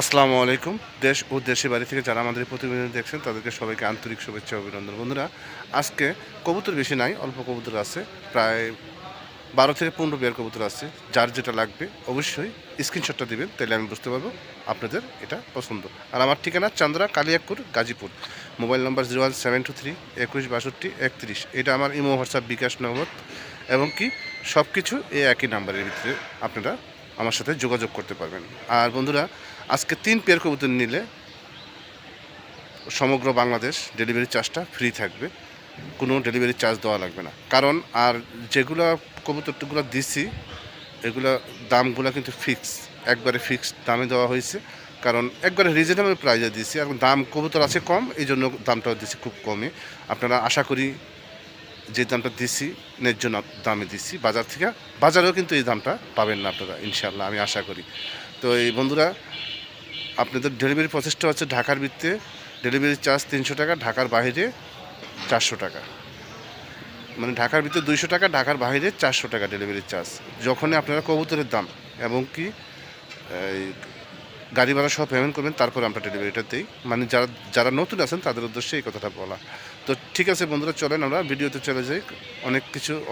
আসসালামু আলাইকুম। দেশ ও দেশের বাড়ি থেকে যারা আমাদের প্রতিবেদন দেখছেন তাদেরকে সবাইকে আন্তরিক শুভেচ্ছা ও অভিনন্দন। বন্ধুরা, আজকে কবুতর বেশি নাই, অল্প কবুতর আছে, প্রায় 12 থেকে 15 পেয়ার কবুতর আছে। যার যেটা লাগবে অবশ্যই স্ক্রিনশটটা দিবেন, তাহলে আমি বুঝতে পারবো আপনাদের এটা পছন্দ। আর আমার ঠিকানা চান্দ্রা, কালিয়াকুর, গাজীপুর। Mobile number 01723 21 62 31। এটা আমার ইমো, হোয়াটসঅ্যাপ, বিকাশ, নগদ এবং কি সব কিছু এই একই নাম্বারের ভিতরে আপনারা আমার সাথে যোগাযোগ করতে পারবেন। আর বন্ধুরা, আজকে 3 পেয়ার কবুতর নিলে সমগ্র বাংলাদেশ ডেলিভারি চার্জটা ফ্রি থাকবে, কোনো ডেলিভারি চার্জ দেওয়া লাগবে না। কারণ আর যেগুলো কবুতরগুলো দিছি এগুলো দামগুলো কিন্তু ফিক্স, একবারে ফিক্সড দামে দেওয়া হয়েছে। কারণ একবারে রিজনেবল প্রাইসে দিচ্ছি, আর দাম কবুতর আছে কম, এই জন্য দামটাও দিচ্ছি খুব কমে। আপনারা আশা করি যে দামটা দিচ্ছি ন্যায্য দামে দিচ্ছি বাজার থেকে, বাজারেও কিন্তু এই দামটা পাবেন না আপনারা, ইনশাল্লাহ আমি আশা করি। তো এই বন্ধুরা, আপনাদের ডেলিভারি প্রসেসটা হচ্ছে ঢাকার ভিত্তিতে ডেলিভারি চার্জ 300 টাকা, ঢাকার বাইরে 400 টাকা। মানে ঢাকার ভিতরে 200 টাকা, ঢাকার বাইরে 400 টাকা ডেলিভারি চার্জ। যখনই আপনারা কবুতরের দাম এবং কি গাড়ি ভাড়া সহ পেমেন্ট করবেন, তারপরে আমরা ডেলিভারিটা দিই। মানে যারা যারা নতুন আছেন তাদের উদ্দেশ্যে এই কথাটা বলা। তো ঠিক আছে বন্ধুরা, চলেন আমরা ভিডিওতে চলে যাই।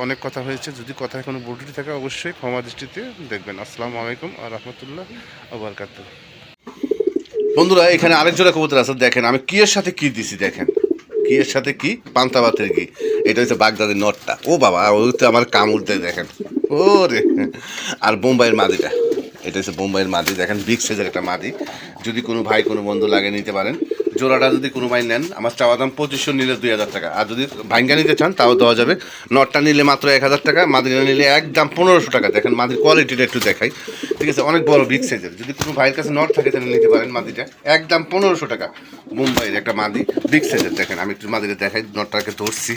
অনেক কথা হয়েছে, যদি কথায় কোনো ভুল ত্রুটি থাকে অবশ্যই ক্ষমা দৃষ্টিতে দেখবেন। আসসালামু আলাইকুম ওয়া রাহমাতুল্লাহ ওয়া বারাকাতুহু। বন্ধুরা, এখানে আরেক জোড়া কবুতর আছে, দেখেন আমি কি এর সাথে কি দিছি, দেখেন কি এর সাথে কি, পান্তা ভাতের ঘি। এটা হচ্ছে বাগদাদের নটটা। ও বাবা, ওই তো আমার কামড় দেয়, দেখেন ও রে। আর বোম্বাইয়ের মাদিটা, এটা হচ্ছে বোম্বাইয়ের মাদি, দেখেন বিগ সাইজের একটা মাদি। যদি কোনো ভাই কোনো বন্ধু লাগে নিতে পারেন। জোড়াটা যদি কোনো ভাই নেন, আমার চাওয়া দাম 2500, নিলে 2000 টাকা। আর যদি ভাঙ্গা নিতে চান তাও দেওয়া যাবে। নটটা নিলে মাত্র 1000 টাকা, মাদিটা নিলে একদম 1500 টাকা। দেখেন মাদির কোয়ালিটিটা একটু দেখাই, ঠিক আছে, অনেক বড় বিগ সাইজের। যদি কোনো ভাইয়ের কাছে নট থাকে তাহলে নিতে পারেন মাদিটা, একদম 1500 টাকা। মুম্বাইয়ের একটা মাদি, বিগ সাইজের। দেখেন আমি একটু মাদিটা দেখাই, নটটাকে ধরছি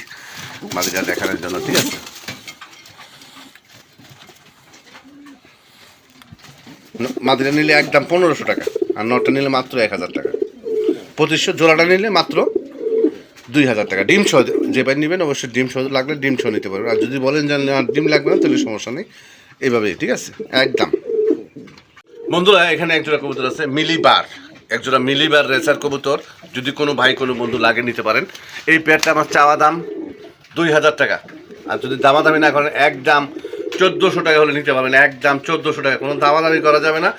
মাদিটা দেখানোর জন্য, ঠিক আছে। মাদিটা নিলে একদম 1500 টাকা, আর নটটা নিলে মাত্র 1000 টাকা। 2500, জোড়াটা নিলে মাত্র 2000 টাকা। ডিম সহ যে ভাই নেবেন অবশ্যই ডিম সহ লাগলে ডিম সহ নিতে পারবেন। আর যদি বলেন যে ডিম লাগবে না তাহলে সমস্যা নেই, এইভাবেই, ঠিক আছে, একদম। বন্ধুরা, এখানে একজোড়া কবুতর আছে মিলিবার, একজোড়া মিলিবার রেসার কবুতর। যদি কোনো ভাই কোনো বন্ধু লাগে নিতে পারেন। এই পেয়ারটা আমার চাওয়া দাম 2000 টাকা। আর যদি দামাদামি না করেন, একদম 1400 টাকা হলে নিতে পারবেন, একদম 1400 টাকা, কোনো দামাদামি করা যাবে না,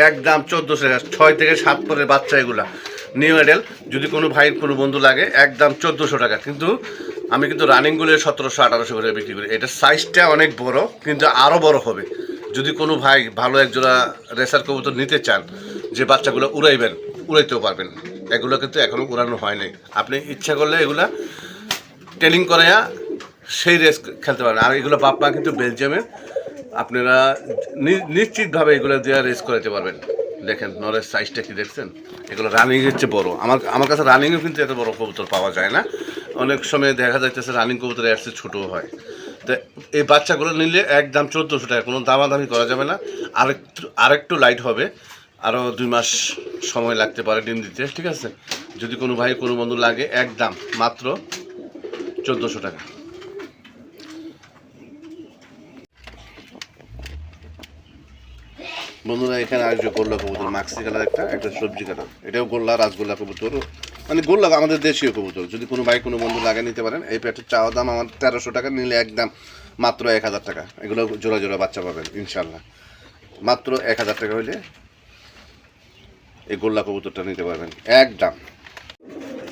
একদম 1400 টাকা। 6 থেকে 7 পরের বাচ্চা এগুলা, নিউ এডেল। যদি কোনো ভাইয়ের কোনো বন্ধু লাগে, একদম 1400 টাকা। কিন্তু আমি কিন্তু রানিংগুলো 1700-1800 করে বিক্রি করি। এটা সাইজটা অনেক বড়, কিন্তু আরও বড় হবে। যদি কোনো ভাই ভালো একজোড়া রেসার কবুতর নিতে চান, যে বাচ্চাগুলো উড়াইবেন, উড়াইতেও পারবেন। এগুলো কিন্তু এখনও উড়ানো হয় নাই। আপনি ইচ্ছা করলে এগুলা ট্রেনিং করাইয়া সেই রেস খেলতে পারেন। আর এগুলো বাপ মা কিন্তু বেলজিয়ামের, আপনারা নিশ্চিতভাবে এগুলো দিয়ে রেস করাতে পারবেন। দেখেন নরের সাইজটা কি দেখছেন, এগুলো রানিং হচ্ছে বড়। আমার কাছে রানিংও কিন্তু এত বড় কবুতর পাওয়া যায় না। অনেক সময় দেখা যাইতেছে রানিং কবুতর এর চেয়ে ছোটো হয়। তো এই বাচ্চাগুলো নিলে একদম 1400 টাকা, কোনো দামাদামি করা যাবে না। আরেকটু লাইট হবে, আরও 2 মাস সময় লাগতে পারে ডিম দিতে, ঠিক আছে। যদি কোনো ভাই কোনো বন্ধু লাগে, একদম মাত্র 1400 টাকা। বন্ধুরা, এখানে আসবে গোল্লা কবুতর, মাক্সি কালার একটা সবজি কালার। এটাও গোল্লা, রাজগোল্লা কবুতর, মানে গোল্লা আমাদের দেশীয় কবুতর। যদি কোনো ভাই কোনো বন্ধু লাগিয়ে নিতে পারেন। এই পেটের চাওয়া দাম আমার 1300 টাকা, নিলে একদম মাত্র 1000 টাকা। এগুলো জোড়া জোড়া বাচ্চা পাবেন ইনশাল্লাহ। মাত্র 1000 টাকা হইলে এই গোল্লা কবুতরটা নিতে পারবেন একদম।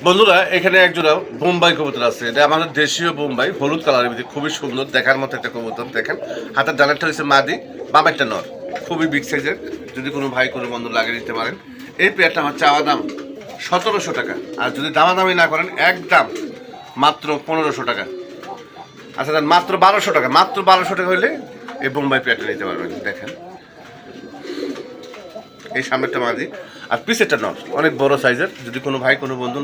বন্ধুরা, এখানে একজোড়া বোম্বাই কবুতর আছে। এটা আমাদের দেশীয় বোম্বাই, হলুদ কালারের ভিতরে, খুবই সুন্দর দেখার মতো একটা কবুতর। দেখেন হাতের ডানেরটা হচ্ছে মাদি, বামেরটা নর, খুবই বিগ সাইজের। যদি কোনো ভাই কোনো বন্ধু লাগিয়ে নিতে পারেন। এই পেয়ারটা আমার চাওয়া দাম 1700 টাকা। আর যদি দামাদামি না করেন, একদম মাত্র 1500 টাকা। আচ্ছা দেন মাত্র 1200 টাকা, মাত্র 1200 টাকা হলে এই বোম্বাই পেয়ারটা নিতে পারবেন। দেখেন এই সামনেরটা মাদি, আর পিসেরটা নর, অনেক বড় সাইজের। যদি কোনো ভাই কোনো বন্ধু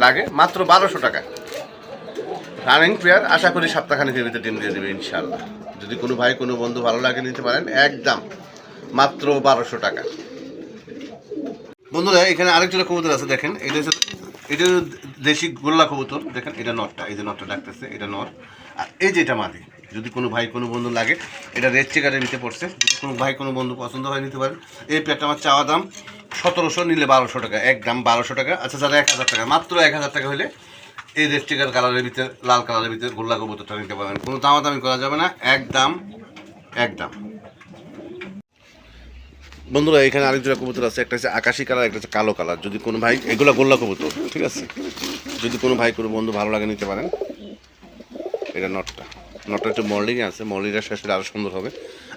লাগে, মাত্র 1200 টাকা। রানিং পেয়ার, আশা করি সপ্তাহখানেকের ভিতরে ডিম দিয়ে দেবে ইনশাল্লাহ। যদি কোনো ভাই কোনো বন্ধু ভালো লাগে নিতে পারেন, একদম মাত্র 1200 টাকা। বন্ধুরা, এখানে আরেকজোড়া কবুতর আছে, দেখেন এটা দেশি গোল্লা কবুতর। দেখেন এটা নরটা, এই যে নরটা ডাকতেছে, এটা নর। আর এই যে এটা মাদি। যদি কোনো ভাই কোনো বন্ধু লাগে, এটা রেড চেকারের নিতে পড়ছে। যদি কোনো ভাই কোনো বন্ধু পছন্দ হয় নিতে পারেন। এই পেয়ারটা আমার চাওয়া দাম 1700 নিলে 1200 টাকা, একদম 1200 টাকা। আচ্ছা যারা 1000 টাকা, মাত্র 1000 টাকা হলে এই রেস্টিকার কালারের ভিতরে, লাল কালারের ভিতরে গোল্লা কবুতরটা নিতে পারবেন, কোনো দামাদামি করা যাবে না, একদম একদম। বন্ধুরা এখানে আরেক জোড়া কবুতর আছে, একটা হচ্ছে আকাশি কালার, একটা হচ্ছে কালো কালার। যদি কোনো ভাই, এগুলো গোল্লা কবুতর, ঠিক আছে, যদি কোনো ভাই কোনো বন্ধু ভালো লাগে নিতে পারেন। এটা নটটা একটু মল্ডিংয়ে আছে, মল্ডিংটা শেষ হলে আরও সুন্দর হবে।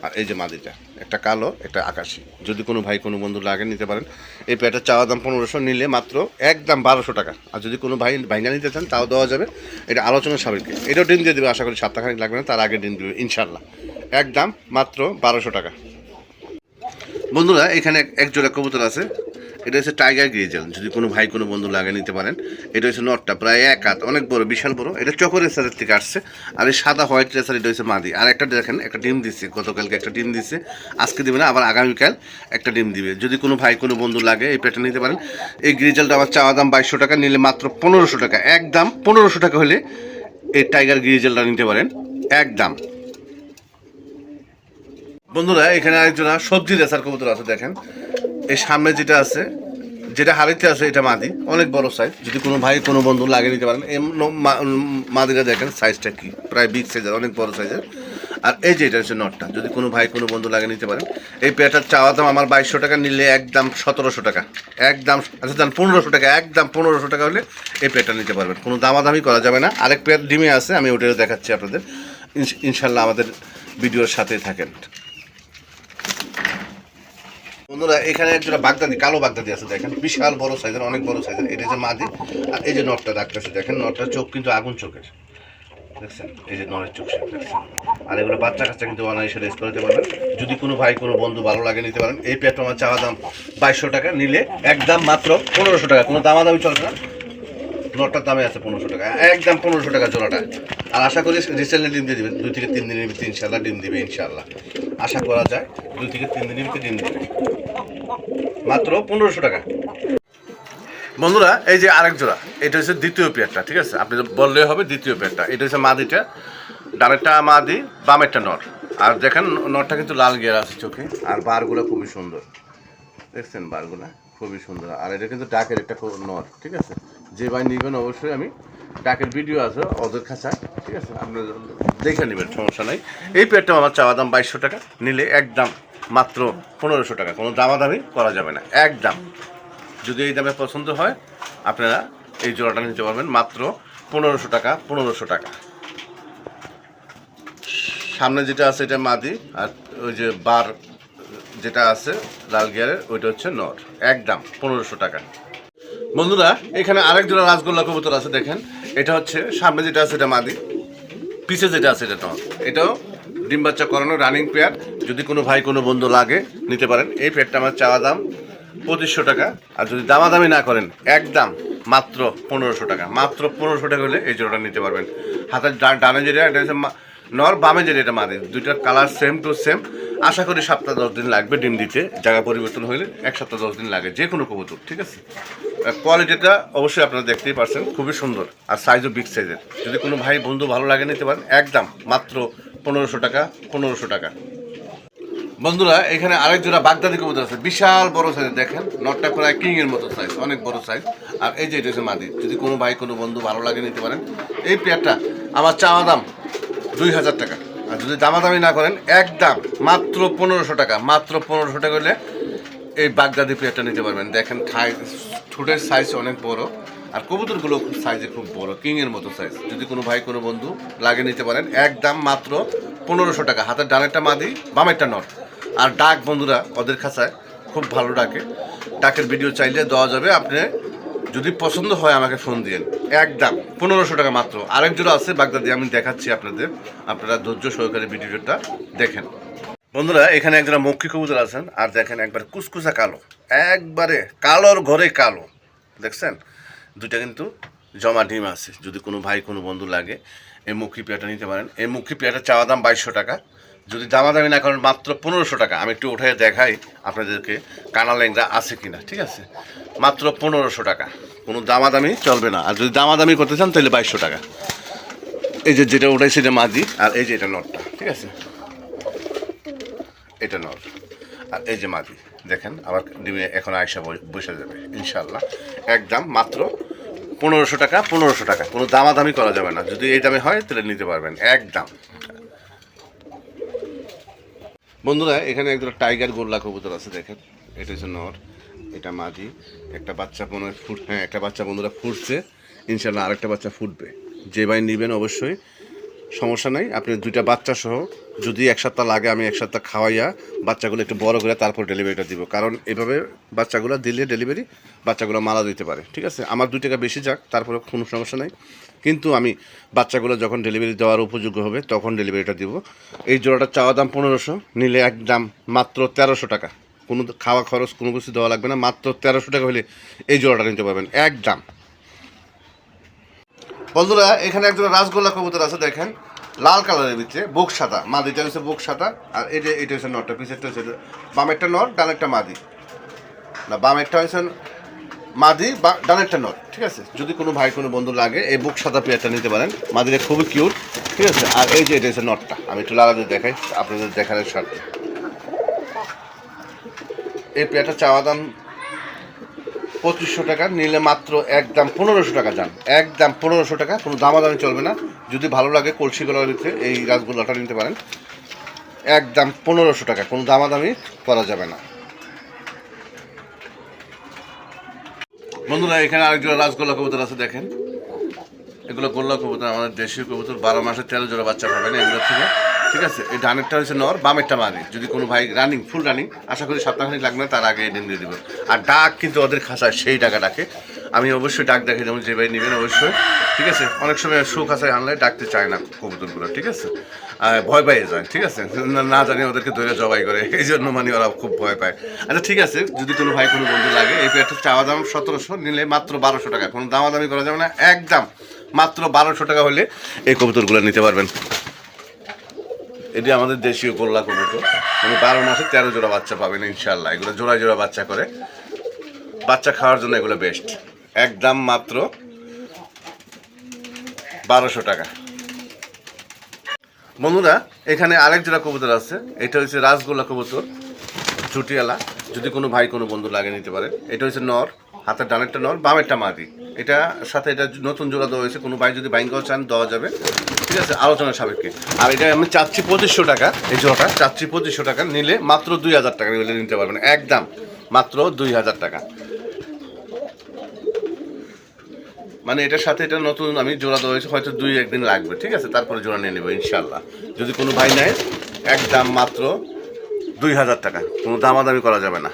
আর এই যে মাদিটা, একটা কালো একটা আকাশি, যদি কোনো ভাই কোনো বন্ধু লাগে নিতে পারেন। এই পেয়ারটার চাওয়া দাম 1500, নিলে মাত্র একদম 1200 টাকা। আর যদি কোনো ভাই ভাইঙ্গা নিতে চান তাও দেওয়া যাবে, এটা আলোচনার সাপেক্ষে। এটাও ডিম দিয়ে দেবে, আশা করি সপ্তাহখানিক লাগবে না, তার আগে ডিম দেবে ইনশাল্লাহ। একদম মাত্র 1200 টাকা। বন্ধুরা এখানে এক জোড়া কবুতর আছে, এটা হচ্ছে টাইগার গ্রিজেল, যদি কোনো ভাই কোনো বন্ধু লাগিয়ে নিতে পারেন। এটা হচ্ছে নটটা, প্রায় 1 হাত, অনেক বড়, বিশাল বড়। এটা চকর রেসারের থেকে আসছে। আর এই সাদা হোয়াইট রেসার, এটা হচ্ছে মাদি। আর একটা দেখেন, একটা ডিম দিচ্ছে, গতকালকে একটা ডিম দিচ্ছে, আজকে দিবে না, আবার আগামীকাল একটা ডিম দিবে। যদি কোনো ভাই কোনো বন্ধু লাগে এই পেটটা নিতে পারেন। এই গ্রিজেলটা আমার চাওয়া দাম 2200 টাকা, নিলে মাত্র 1500 টাকা, একদম 1500 টাকা হলে এই টাইগার গ্রিজেলটা নিতে পারেন, একদম। বন্ধুরা এখানে আরেকজনা সবজি রেসার কবুতর আছে, দেখেন এই সামনে যেটা আছে, যেটা হারিতে আছে, এটা মাদি, অনেক বড় সাইজ। যদি কোনো ভাই কোনো বন্ধু লাগিয়ে নিতে পারেন। মাদিটা দেখেন সাইজটা কি, প্রায় বিগ সাইজের, অনেক বড় সাইজের। আর এই যে এটা হচ্ছে নটটা, যদি কোনো ভাই কোনো বন্ধু লাগিয়ে নিতে পারেন। এই পেয়ারটার চাওয়া দাম আমার 2200 টাকা, নিলে একদম 1700 টাকা, একদম। আচ্ছা যান 1500 টাকা, একদম 1500 টাকা হলে এই পেয়ারটা নিতে পারবেন, কোনো দামাদামি করা যাবে না। আরেক পেয়ার ডিমে আছে, আমি ওটাও দেখাচ্ছি আপনাদের, ইনশাল্লাহ আমাদের ভিডিওর সাথে থাকেন। বন্ধুরা এখানে একজোড়া বাগদাদি, কালো বাগদাদি আছে, দেখেন বিশাল বড় সাইজের, অনেক বড় সাইজের। এটা যে মাদি। আর এই যে নটটা ডাকতেছে, দেখেন নটটার চোখ কিন্তু আগুন চোখের, দেখছেন, এই যে নরের চোখ দেখছেন। আর এগুলো বাচ্চা কাচ্চা কিন্তু অনায়াসে রেস করতে পারবেন। যদি কোনো ভাই কোনো বন্ধু ভালো লাগে নিতে পারেন। এই পেয়ারটা আমার চাওয়া দাম 2200 টাকা, নিলে একদম মাত্র 1500 টাকা, কোনো দামাদামি চলবে না। নটটার দামে আছে 1500 টাকা, একদম 1500 টাকা জোড়াটা। আর আশা করি রিসেন্টলি ডিম দিয়ে দেবেন, 2 থেকে 3 দিনের ভিতরে ইনশাল্লাহ ডিম দিবে, ইনশাল্লাহ আশা করা যায় 2 থেকে 3 দিনের ভিতরে ডিম দেবে, মাত্র 1500 টাকা। বন্ধুরা এই যে আরেক জোড়া, এটা হচ্ছে দ্বিতীয় পেয়ারটা, ঠিক আছে, আপনি বললেই হবে দ্বিতীয় পেয়ারটা। এটা হচ্ছে মাদিটা, ডানেরটা মাদি, বামেরটা নর। আর দেখেন নরটা কিন্তু লাল গিয়ার আছে চোখে, আর বারগুলো খুবই সুন্দর, দেখছেন বারগুলো খুবই সুন্দর। আর এটা কিন্তু ডাকের একটা নর, ঠিক আছে, যে ভাই নিবেন অবশ্যই আমি ডাকের ভিডিও আছে ওদের খাঁচা, ঠিক আছে, আপনার দেখে নেবেন, সমস্যা নাই। এই পেয়ারটা আমার চাওয়া দাম 2200 টাকা, নিলে একদম মাত্র 1500 টাকা, কোনো দামাদামি করা যাবে না, একদম। যদি এই দামে পছন্দ হয় আপনারা এই জোড়াটা নিতে পারবেন, মাত্র 1500 টাকা, 1500 টাকা। সামনে যেটা আছে এটা মাদি, আর ওই যে বার যেটা আছে লাল গিয়ারের, ওইটা হচ্ছে নর, একদম 1500 টাকা। বন্ধুরা এখানে আরেক জোড়া রাজগোল্লা কবুতর আছে, দেখেন এটা হচ্ছে সামনে যেটা আছে এটা মাদি, পিছে যেটা আছে এটা নর। এটাও ডিম বাচ্চা করানো রানিং পেয়ার, যদি কোনো ভাই কোনো বন্ধু লাগে নিতে পারেন। এই পেয়ারটা আমার চাওয়া দাম 2500 টাকা, আর যদি দামাদামি না করেন একদম মাত্র 1500 টাকা, মাত্র 1500 টাকা হলে এই জোড়াটা নিতে পারবেন। হাতের ডানে যেটা এটা হচ্ছে নর, বামে যেটা এটা মাদি, দুইটার কালার সেম টু সেম। আশা করি 7-10 দিন লাগবে ডিম দিতে, জায়গা পরিবর্তন হলে 1 সপ্তাহ 10 দিন লাগে যে কোনো কবুতর, ঠিক আছে। কোয়ালিটিটা অবশ্যই আপনারা দেখতেই পারছেন, খুবই সুন্দর, আর সাইজও বিগ সাইজের। যদি কোনো ভাই বন্ধু ভালো লাগে নিতে পারেন, একদম মাত্র 1500 টাকা, 1500 টাকা। বন্ধুরা এখানে আরেক জোড়া বাগদাদি কবুতর আছে, বিশাল বড় সাইজ, দেখেন নটটা প্রায় কিং এর মতো সাইজ, অনেক বড় সাইজ। আর এই যে এটা হচ্ছে মাদি, যদি কোনো ভাই কোনো বন্ধু ভালো লাগে নিতে পারেন। এই পেয়ারটা আমার চাওয়া দাম 2000 টাকা, আর যদি দামাদামি না করেন একদম মাত্র 1500 টাকা, মাত্র 1500 টাকা হলে এই বাগদাদি পেয়ারটা নিতে পারবেন। দেখেন ঠোঁটের সাইজ অনেক বড়, আর কবুতরগুলো খুব সাইজে খুব বড়, কিং এর মতো সাইজ। যদি কোনো ভাই কোনো বন্ধু লাগে নিতে পারেন, একদম মাত্র 1500 টাকা। হাতের ডানেরটা মাদি, বামেরটা নর। আর ডাক বন্ধুরা ওদের খাঁচায় খুব ভালো ডাকে, ডাকের ভিডিও চাইলে দেওয়া যাবে, আপনি যদি পছন্দ হয় আমাকে ফোন দিয়েন, একদম 1500 টাকা মাত্র। আরেক জোড়া আছে বাগদাদি, আমি দেখাচ্ছি আপনাদের, আপনারা ধৈর্য সহকারে ভিডিওটা দেখেন। বন্ধুরা এখানে একজোড়া মক্ষী কবুতর আছেন, আর দেখেন একবার কুচকুচা কালো, একবারে কালোর ঘরে কালো, দেখছেন দুইটা কিন্তু জমা ডিম আছে। যদি কোনো ভাই কোনো বন্ধু লাগে এই মুখী পেয়ারটা নিতে পারেন। এই মুখী পেয়ারটা চাওয়া দাম 2200 টাকা, যদি দামাদামি না করেন মাত্র 1500 টাকা। আমি একটু উঠে দেখাই আপনাদেরকে কানা ল্যাংড়া আছে কিনা, ঠিক আছে, মাত্র 1500 টাকা, কোনো দামাদামি চলবে না। আর যদি দামাদামি করতে চান তাহলে 2200 টাকা। এই যে যেটা উঠাই সেটা মাদি, আর এই যে এটা নটটা, ঠিক আছে, এটা নর, আর এই যে মাদি, দেখেন আবার ডিমে এখন আয়সা বসে যাবে ইনশাল্লাহ। একদম মাত্র 1500 টাকা, 1500 টাকা, কোনো দামাদামি করা যাবে না। যদি এই দামে হয় তাহলে নিতে পারবেন একদম। বন্ধুরা এখানে একদম টাইগার গোল্লা কবুতর আছে দেখেন, এটা হচ্ছে নর, এটা মাঝি, একটা বাচ্চা একটা বাচ্চা বন্ধুরা ফুটছে, ইনশাল্লাহ আরেকটা বাচ্চা ফুটবে। যে ভাই নেবেন অবশ্যই সমস্যা নাই, আপনি 2টা বাচ্চা সহ, যদি 1 সপ্তাহ লাগে আমি 1 সপ্তাহ খাওয়াইয়া বাচ্চাগুলো একটু বড় করে তারপর ডেলিভারিটা দিব, কারণ এভাবে বাচ্চাগুলো দিলে ডেলিভারি বাচ্চাগুলো মারা দিতে পারে। ঠিক আছে, আমার 2 টাকা বেশি যাক তারপরে কোনো সমস্যা নাই, কিন্তু আমি বাচ্চাগুলো যখন ডেলিভারি দেওয়ার উপযোগ্য হবে তখন ডেলিভারিটা দিব। এই জোড়াটা চাওয়া দাম 1500, নিলে একদম মাত্র 1300 টাকা, কোনো খাওয়া খরচ কোনো কিছু দেওয়া লাগবে না, মাত্র 1300 টাকা হলে এই জোড়াটা নিতে পারবেন একদম। বন্ধুরা এখানে একজন রাসগোল্লা কবুতর আছে দেখেন, লাল কালারের ভিতরে, বুক সাদা, মাদিটা হচ্ছে বুক সাদা, আর এটা হচ্ছে নরটা, পিছেরটা হচ্ছে বামেরটা নর, ডানেরটা মাদি, না বামেরটা হচ্ছে মাদি, ডানেরটা নর। ঠিক আছে, যদি কোনো ভাই কোনো বন্ধু লাগে এই বুক সাদা পেয়ারটা নিতে পারেন, মাদিটা খুবই কিউট। ঠিক আছে, আর এই যে এটা হচ্ছে নরটা, আমি একটু লালাদের দেখাই আপনাদের দেখানোর স্বার্থে। এই পেয়ারটা চাওয়া দাম 2500 টাকা, নিলে মাত্র একদম 1500 টাকা যান, একদম 1500 টাকা, কোনো দামাদামি চলবে না। যদি ভালো লাগে কলসি গলার ভিতরে এই রাসগোল্লাটা নিতে পারেন একদম 1500 টাকা, কোনো দামাদামি করা যাবে না। বন্ধুরা এখানে আরেকজন রাসগোল্লা কবুতর আছে দেখেন, এগুলো গোল্লা কবুতর, আমাদের দেশীয় কবুতর, 12 মাসে 13 জোড়া বাচ্চা পাবেন এগুলো থেকে। ঠিক আছে, এই ডানেরটা হচ্ছে নর, বামেরটা মাদি। যদি কোনো ভাই রানিং, ফুল রানিং, আশা করি সপ্তাহখানিক লাগবে না, তার আগে ডিম দিয়ে দেবো। আর ডাক কিন্তু ওদের খাঁচায় সেই ডাকা ডাকে, আমি অবশ্যই ডাক দেখে যেমন যে ভাই নেবেন অবশ্যই। ঠিক আছে, অনেক সময় খাঁচায় আনলে ডাকতে চায় না কবুতরগুলো। ঠিক আছে, ভয় পেয়ে যায়। ঠিক আছে, না জানি ওদেরকে ধরে জবাই করে, এই জন্য মানে ওরা খুব ভয় পায়। আচ্ছা ঠিক আছে, যদি কোনো ভাই কোনো বন্ধু লাগে, এই পেয়ারটা চাওয়া দাম 1700, নিলে মাত্র 1200 টাকা, কোনো দামাদামি করা যাবে না একদম, মাত্র 1200 টাকা হলে এই কবুতরগুলো নিতে পারবেন। এটি আমাদের দেশীয় গোল্লা কবুতর, মানে 12 মাসে 13 জোড়া বাচ্চা পাবেন ইনশাল্লাহ। এগুলো জোড়ায় জোড়া বাচ্চা করে, বাচ্চা খাওয়ার জন্য এগুলো বেস্ট, একদম মাত্র 1200 টাকা। বন্ধুরা এখানে আরেক জোড়া কবুতর আছে, এটা হচ্ছে রাসগোল্লা কবুতর চুটিয়ালা, যদি কোনো ভাই কোনো বন্ধু লাগে নিতে পারে। এটা হচ্ছে নর, হাতের ডানেরটা নর, বামেরটা মাদি। এটা সাথে এটা নতুন জোড়া দেওয়া হয়েছে, কোনো ভাই যদি বাইঙ্গাও চান দেওয়া যাবে। ঠিক আছে, আলোচনার সাপেক্ষে। আর এটা আমি চাচ্ছি 2500 টাকা, এই জোড়াটা চাচ্ছি 2500 টাকা, নিলে মাত্র 2000 টাকা নিতে পারবেন একদম, মাত্র 2000 টাকা। মানে এটার সাথে এটা নতুন আমি জোড়া দেওয়া হয়েছে, হয়তো 2-1 দিন লাগবে। ঠিক আছে, তারপরে জোড়া নিয়ে নেবো ইনশাল্লাহ। যদি কোনো ভাই নেয় একদম মাত্র 2000 টাকা, কোনো দামাদামি করা যাবে না।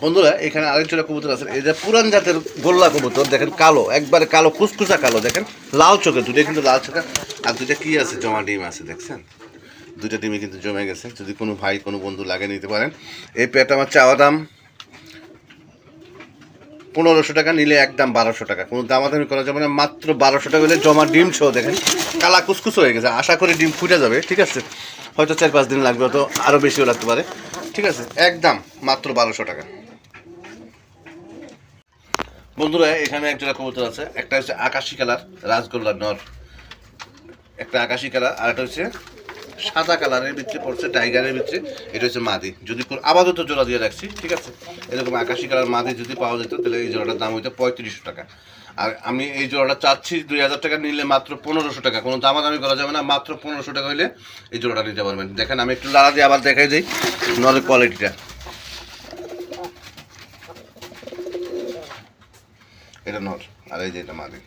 বন্ধুরা এখানে আরেক জোড়া কবুতর আছে, এই যে পুরান জাতের গোল্লা কবুতর দেখেন, কালো, একবারে কালো, কুচকুচা কালো, দেখেন লাল চোখে, দুটো কিন্তু লাল চোখে, আর দুইটা কি আছে জমা ডিম আছে দেখছেন, 2টা ডিমে কিন্তু জমে গেছে। যদি কোনো ভাই কোনো বন্ধু লাগে নিতে পারেন। এই পেয়ারটা আমার চাওয়া দাম 1500 টাকা, নিলে একদম 1200 টাকা, কোনো দামাদামি করা যাবে না, মাত্র 1200 টাকা হলে জমা ডিম ছো দেখেন, কালা কুচকুচ হয়ে গেছে, আশা করি ডিম ফুটে যাবে। ঠিক আছে, হয়তো 4-5 দিন লাগবে, তো আরও বেশিও লাগতে পারে। ঠিক আছে, একদম মাত্র 1200 টাকা। বন্ধুরা এখানে এক জোড়া কবুতর আছে, একটা হচ্ছে আকাশি কালার রাসগোল্লা নর, একটা আকাশি কালার, আর একটা হচ্ছে সাদা কালারের ভিতরে পড়ছে, টাইগারের ভিতরে, এটা হচ্ছে মাদি। যদি আপাতত জোড়া দিয়ে রাখছি। ঠিক আছে, এরকম আকাশি কালার মাদি যদি পাওয়া যেত তাহলে এই জোড়াটার দাম হইতো 3500 টাকা, আর আমি এই জোড়াটা চাচ্ছি 2000 টাকা, নিলে মাত্র 1500 টাকা, কোনো দামাদামি করা যাবে না, মাত্র 1500 টাকা হইলে এই জোড়াটা নিতে পারবেন। দেখেন আমি একটু লাড়া দিয়ে আবার দেখাই দিই নরের কোয়ালিটিটা, এটা নর, আর এই যে এটা মাদি।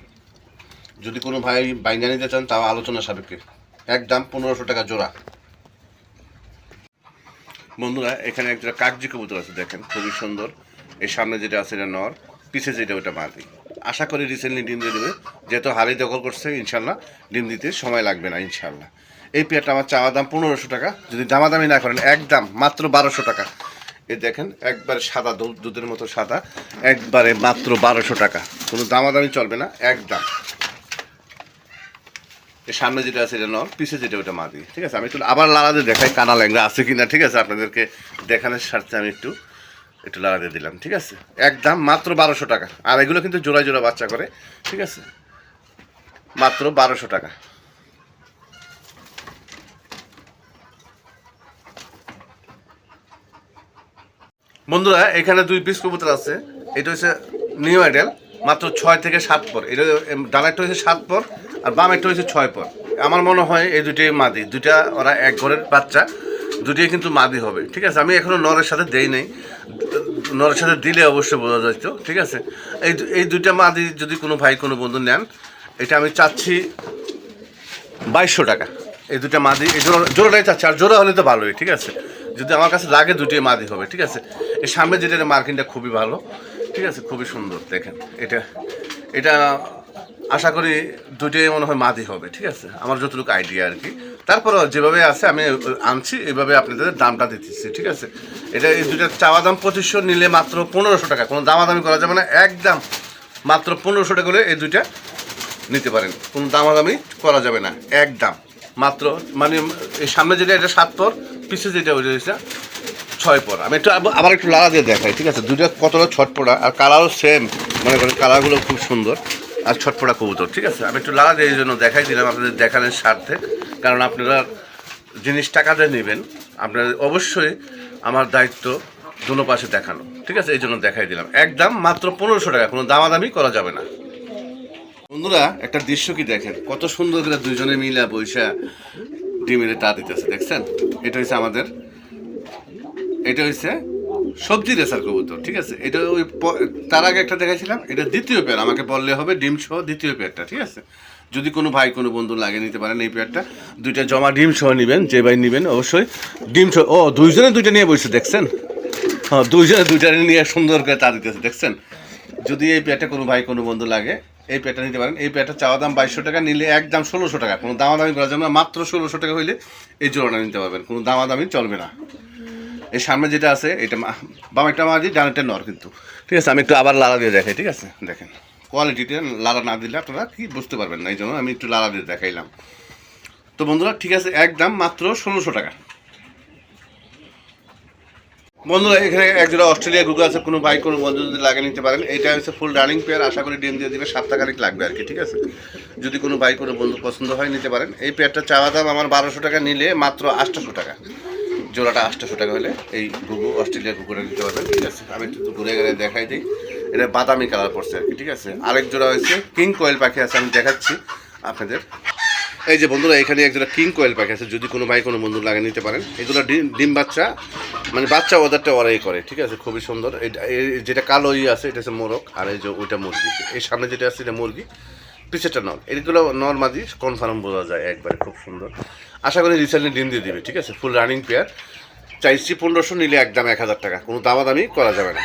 যদি কোনো ভাই বাইঙ্গা নিতে চান তাও আলোচনা সাপেক্ষে, একদম 1500 টাকা জোড়া। বন্ধুরা এখানে একটা কাগজি কবুতর আছে দেখেন, খুবই সুন্দর। এর সামনে যেটা আছে এটা নর, পিছে যেটা ওটা মাদি। আশা করি রিসেন্টলি ডিম দিয়ে দেবে, যেহেতু হাড়ি দখল করছে ইনশাল্লাহ ডিম দিতে সময় লাগবে না ইনশাল্লাহ। এই পেয়ারটা আমার চাওয়া দাম 1500 টাকা, যদি দামাদামি না করেন একদম মাত্র 1200 টাকা। এই দেখেন একবারে সাদা, দুধের মতো সাদা, একবারে মাত্র 1200 টাকা, কোনো দামাদামি চলবে না একদম। এর সামনে যেটা আছে এটা নর, পিছে যেটা ওটা মাদি। ঠিক আছে, আমি একটু আবার লাড়াতে দেখাই কানা ল্যাংরা আছে কিনা। ঠিক আছে, আপনাদেরকে দেখানোর স্বার্থে আমি একটু লাড়াতে দিলাম। ঠিক আছে, একদম মাত্র 1200 টাকা, আর এগুলো কিন্তু জোড়ায় জোড়া বাচ্চা করে। ঠিক আছে, মাত্র 1200 টাকা। বন্ধুরা এখানে 2 পিস কবুতর আছে। এটা হচ্ছে নিউ আইডেল, মাত্র 6 থেকে 7 পর। এটা ডানারটা হচ্ছে 7 পর আর বামেরটা হচ্ছে 6 পর। আমার মনে হয় এই দুটোই মাদি, দুইটা ওরা এক ঘরের বাচ্চা, দুটোই কিন্তু মাদি হবে। ঠিক আছে, আমি এখনো নরের সাথে দেই নাই, নরের সাথে দিলে অবশ্যই বোঝা যাইতো। ঠিক আছে, এই দুইটা মাদি যদি কোনো ভাই কোনো বন্ধু নেন, এটা আমি চাচ্ছি 2200 টাকা। এই দুটা মাদি, এই জোড়াটাই চাচ্ছি, আর জোড়া হলে তো ভালোই। ঠিক আছে, যদি আমার কাছে লাগে দুটোই মাদি হবে। ঠিক আছে, এই সামনে যেটা মার্কিংটা খুবই ভালো। ঠিক আছে, খুবই সুন্দর দেখেন। এটা এটা আশা করি দুটোই মনে হয় মাদি হবে। ঠিক আছে, আমার যতটুকু আইডিয়া আর কি। তারপরও যেভাবে আছে আমি আনছি এইভাবে আপনাদের দামটা দিতেছি। ঠিক আছে, এটা এই দুটার চাওয়া দাম 2500, নিলে মাত্র 1500 টাকা। কোনো দামাদামি করা যাবে না, একদম মাত্র 1500 টাকা করে এই দুইটা নিতে পারেন। কোনো দামাদামি করা যাবে না, একদম মাত্র। মানে এই সামনে যেটা এটা 7 পর, পিছে যেটা ওইটা হচ্ছে 6 পর। আমি একটু আবার একটু লাড়া দিয়ে দেখাই। ঠিক আছে, দুইটা কতটা ছটপটা, আর কালারও সেম, মনে করেন কালারগুলো খুব সুন্দর আর ছটপটা কবুতর। ঠিক আছে, আমি একটু লাড়া দিয়ে এই জন্য দেখাই দিলাম আপনাদের দেখানোর স্বার্থে, কারণ আপনারা জিনিস টাকা দিয়ে নেবেন, আপনার অবশ্যই আমার দায়িত্ব দুনো পাশে দেখানো। ঠিক আছে, এই জন্য দেখাই দিলাম। একদম মাত্র 1500 টাকা, কোনো দামাদামি করা যাবে না। বন্ধুরা একটা দৃশ্য কি দেখেন, কত সুন্দর করে দুইজনে মিলা বৈশা ডিমের তা দিতেছে, দেখছেন? এটা হচ্ছে আমাদের, এটা হচ্ছে সবজি রেসার কবুতর। ঠিক আছে, এটা ওই তার আগে একটা দেখাইছিলাম, এটা দ্বিতীয় পেয়ার, আমাকে বললে হবে ডিম সহ দ্বিতীয় পেয়ারটা। ঠিক আছে, যদি কোনো ভাই কোনো বন্ধু লাগে নিতে পারেন এই পেয়ারটা। দুইটা জমা ডিম সহ নেবেন, যে ভাই নেবেন অবশ্যই ডিম সহ। ও দুইজনে দুইটা নিয়ে বসে, দেখছেন? হ্যাঁ, দুইজনে দুইটা নিয়ে সুন্দর করে তা দিতেছে, দেখছেন? যদি এই পেয়ারটা কোনো ভাই কোনো বন্ধু লাগে এই পেয়ারটা নিতে পারেন। এই পেয়ারটা চাওয়া দাম 2200 টাকা, নিলে একদম 1600 টাকা। কোনো দামাদামি করা যাবে না, মাত্র 1600 টাকা হইলে এই জোড়াটা নিতে পারবেন, কোনো দামাদামি চলবে না। এই সামনে যেটা আছে এটা বাম একটা মাঝি, ডানেরটা নর কিন্তু। ঠিক আছে, আমি একটু আবার লাড়া দিয়ে দেখাই। ঠিক আছে, দেখেন কোয়ালিটিটা লাড়া না দিলে আপনারা কি বুঝতে পারবেন না, এই জন্য আমি একটু লাড়া দিয়ে দেখাইলাম। তো বন্ধুরা ঠিক আছে, একদম মাত্র 1600 টাকা। বন্ধুরা এখানে একজোড়া অস্ট্রেলিয়া গুগল আছে, কোনো ভাই কোনো বন্ধু যদি লাগে নিতে পারেন। এটা হচ্ছে ফুল রানিং পেয়ার, আশা করি ডিম দিয়ে দিবে, 7 টাকা লাগবে আর কি। ঠিক আছে, যদি কোনো ভাই কোনো বন্ধু পছন্দ হয় নিতে পারেন। এই পেয়ারটা চাওয়া দাম আমার 1200 টাকা, নিলে মাত্র 800 টাকা। জোড়াটা 800 টাকা হলে এই গুগু অস্ট্রেলিয়া কুকুরে নিতে পারবেন। ঠিক আছে, আমি একটু ঘুরে গেলে দেখাই দিই। এটা বাদামি কালার পড়ছে আর কি। ঠিক আছে, আরেক জোড়া হয়েছে কিং কোয়েল পাখি আছে, আমি দেখাচ্ছি আপনাদের। এই যে বন্ধুরা এখানে একজোড়া কিং কোয়েল পাখি আছে, যদি কোনো ভাই কোনো বন্ধু লাগে নিতে পারেন। এগুলো ডিম বাচ্চা, মানে বাচ্চা ওদেরটা ওরাই করে। ঠিক আছে, খুবই সুন্দর। এটা যেটা কালো আছে এটা হচ্ছে মোরগ, আর এই যে ওইটা মুরগি। এই সামনে যেটা আছে এটা মুরগি, পিছেরটা নর। এগুলো নর মাদি কনফার্ম বোঝা যায় একবারে, খুব সুন্দর। আশা করি রিসেন্টলি ডিম দিয়ে দিবে। ঠিক আছে, ফুল রানিং পেয়ার, চাইছি 1500, নিলে একদম 1000 টাকা, কোনো দামাদামি করা যাবে না।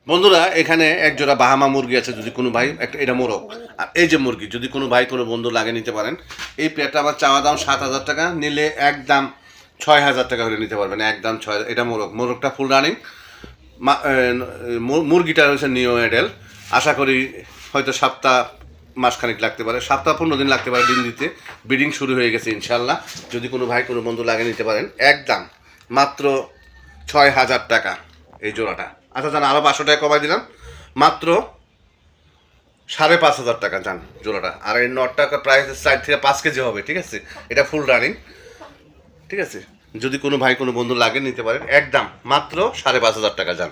বন্ধুরা এখানে এক জোড়া বাহামা মুরগি আছে, যদি কোনো ভাই একটা, এটা মোরগ আর এই যে মুরগি, যদি কোনো ভাই কোনো বন্ধু লাগে নিতে পারেন। এই পেয়ারটা আমার চাওয়া দাম 7000 টাকা, নিলে একদম 6000 টাকা হলে নিতে পারবেন, একদম 6000। এটা মোরগটা ফুল রানিং, মুরগিটা হচ্ছে নিউ এডেল। আশা করি হয়তো মাসখানেক লাগতে পারে, 7-15 দিন লাগতে পারে ডিম দিতে। ব্রিডিং শুরু হয়ে গেছে ইনশাল্লাহ। যদি কোনো ভাই কোনো বন্ধু লাগে নিতে পারেন, একদম মাত্র 6000 টাকা এই জোড়াটা। আচ্ছা জান, আরও 500 টাকা কমাই দিলাম, মাত্র 5500 টাকা যান জোড়াটা। আর এই নটটা প্রায় 4 থেকে 5 কেজি হবে। ঠিক আছে, এটা ফুল রানিং। ঠিক আছে, যদি কোনো ভাই কোনো বন্ধু লাগে নিতে পারেন, একদম মাত্র 5500 টাকা যান।